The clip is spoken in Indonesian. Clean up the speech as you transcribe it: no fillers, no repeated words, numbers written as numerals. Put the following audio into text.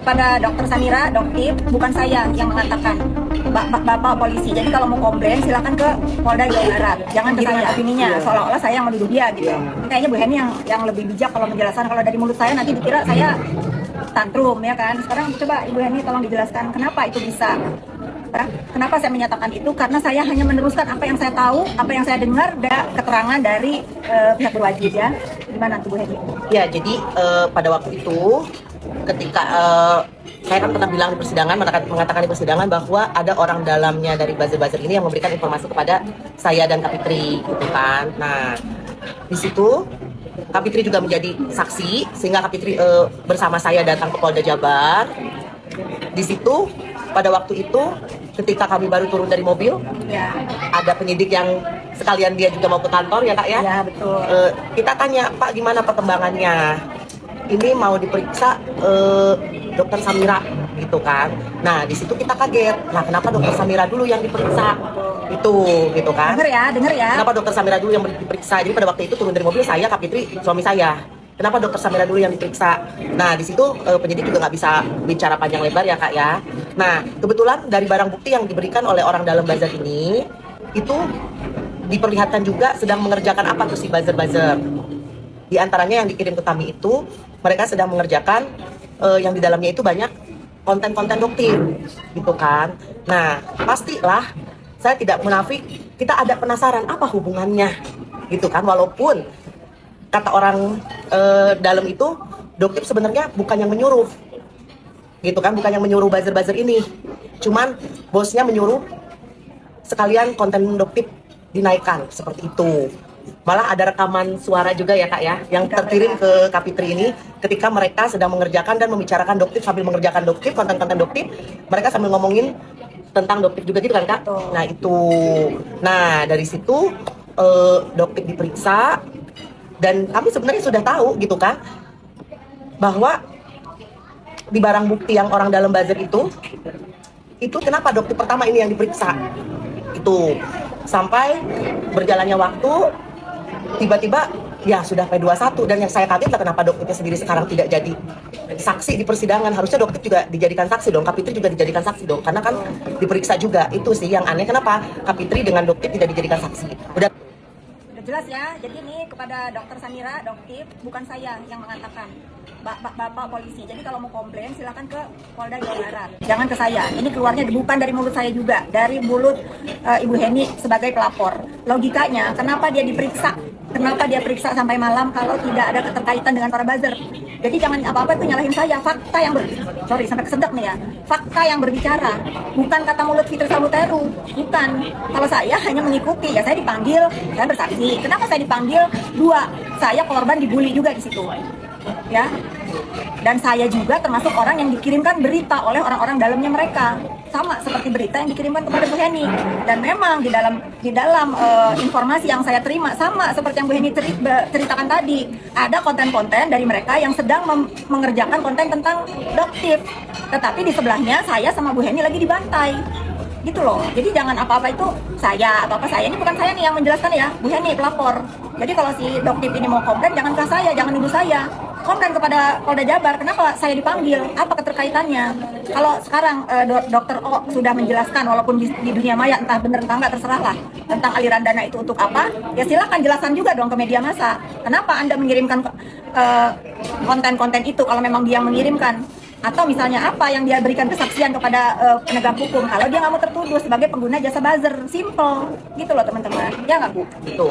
kepada Dokter Samira, Doktip, bukan saya yang mengatakan, Bapak polisi. Jadi kalau mau komplain silakan ke Polda Jawa Barat, jangan ke saya opininya, seolah-olah saya yang menuduh dia gitu. Kayaknya Bu Heni yang lebih bijak kalau menjelaskan. Kalau dari mulut saya nanti dikira saya tantrum ya kan. Sekarang coba Ibu Heni tolong dijelaskan kenapa itu bisa. Kenapa saya menyatakan itu? Karena saya hanya meneruskan apa yang saya tahu, apa yang saya dengar, dan keterangan dari pihak berwajib ya. Gimana tuh Bu Heni? Ya, jadi pada waktu itu ketika saya kan pernah bilang di persidangan, mengatakan di persidangan bahwa ada orang dalamnya dari buzzer-buzzer ini yang memberikan informasi kepada saya dan Kak Fitri, gitu kan. Nah, di situ Kak Fitri juga menjadi saksi, sehingga Kak Fitri bersama saya datang ke Polda Jabar. Di situ pada waktu itu ketika kami baru turun dari mobil, Ya. ada penyidik yang sekalian dia juga mau ke kantor ya Kak ya. Ya betul. Kita tanya, Pak gimana perkembangannya? Ini mau diperiksa Dokter Samira gitu kan. Nah di situ kita kaget. Nah kenapa Dokter Samira dulu yang diperiksa? Itu gitu kan. Dengar ya. Kenapa Dokter Samira dulu yang diperiksa? Jadi pada waktu itu turun dari mobil saya, Kak Fitri, suami saya. Kenapa Dokter Samira dulu yang diperiksa? Nah di situ penyidik juga nggak bisa bicara panjang lebar ya Kak ya. Nah kebetulan dari barang bukti yang diberikan oleh orang dalam buzzer ini itu diperlihatkan juga sedang mengerjakan apa tuh si buzzer-buzzer. Di antaranya yang dikirim ke kami itu mereka sedang mengerjakan yang di dalamnya itu banyak konten-konten doktrin gitu kan. Nah pastilah saya tidak munafik, kita ada penasaran apa hubungannya gitu kan. Walaupun kata orang dalam itu doktrin sebenarnya bukan yang menyuruh gitu kan, bukan yang menyuruh buzzer-buzzer ini, cuman bosnya menyuruh sekalian konten doktrin dinaikkan seperti itu. Malah ada rekaman suara juga ya Kak ya, yang terkirim ke Kak Fitri ini ketika mereka sedang mengerjakan dan membicarakan doktrin sambil mengerjakan doktrin, konten-konten doktrin, mereka sambil ngomongin tentang doktrin juga gitu kan Kak. Nah itu, nah dari situ doktrin diperiksa dan kami sebenarnya sudah tahu gitu kan bahwa di barang bukti yang orang dalam buzzer itu kenapa doktrin pertama ini yang diperiksa itu sampai berjalannya waktu. Tiba-tiba ya sudah P21 dan yang saya kaget lah kenapa dokternya sendiri sekarang tidak jadi saksi di persidangan. Harusnya dokter juga dijadikan saksi dong, Kak Fitri juga dijadikan saksi dong, karena kan diperiksa juga. Itu sih yang aneh, kenapa Kak Fitri dengan dokter tidak dijadikan saksi. Udah Jelas ya, jadi ini kepada Dokter Samira, Doktip, bukan saya yang mengatakan, Bapak polisi. Jadi kalau mau komplain silakan ke Polda Jawa Barat, jangan ke saya. Ini keluarnya bukan dari mulut saya juga, dari mulut Ibu Heni sebagai pelapor. Logikanya, kenapa dia diperiksa? Kenapa dia periksa sampai malam kalau tidak ada keterkaitan dengan para buzzer? Jadi jangan apa-apa itu nyalahin saya. Fakta yang sampai kesedek nih ya. Fakta yang berbicara, bukan kata mulut Fitri Sabuteru, bukan. Kalau saya hanya mengikuti, ya saya dipanggil, saya bersaksi. Kenapa saya dipanggil? Dua, saya korban dibully juga di situ, ya. Dan saya juga termasuk orang yang dikirimkan berita oleh orang-orang dalamnya mereka, sama seperti berita yang dikirimkan kepada Bu Heni. Dan memang di dalam informasi yang saya terima sama seperti yang Bu Heni ceritakan tadi, ada konten-konten dari mereka yang sedang mengerjakan konten tentang doktif. Tetapi di sebelahnya saya sama Bu Heni lagi dibantai. Gitu loh. Jadi jangan apa-apa itu saya atau apa saya, ini bukan saya nih yang menjelaskan ya, Bu Heni pelapor. Jadi kalau si doktif ini mau komplain jangan ke saya, jangan nuduh saya. Komplain kepada Polda Jabar, kenapa saya dipanggil? Apa keterkaitannya? Kalau sekarang Dokter O sudah menjelaskan, walaupun di dunia maya entah benar entah enggak terserah lah, tentang aliran dana itu untuk apa, ya silakan jelaskan juga dong ke media massa. Kenapa Anda mengirimkan konten-konten itu kalau memang dia mengirimkan? Atau misalnya apa yang dia berikan kesaksian kepada penegak hukum kalau dia nggak mau tertuduh sebagai pengguna jasa buzzer, simple gitu loh teman-teman, ya nggak Bu? itu.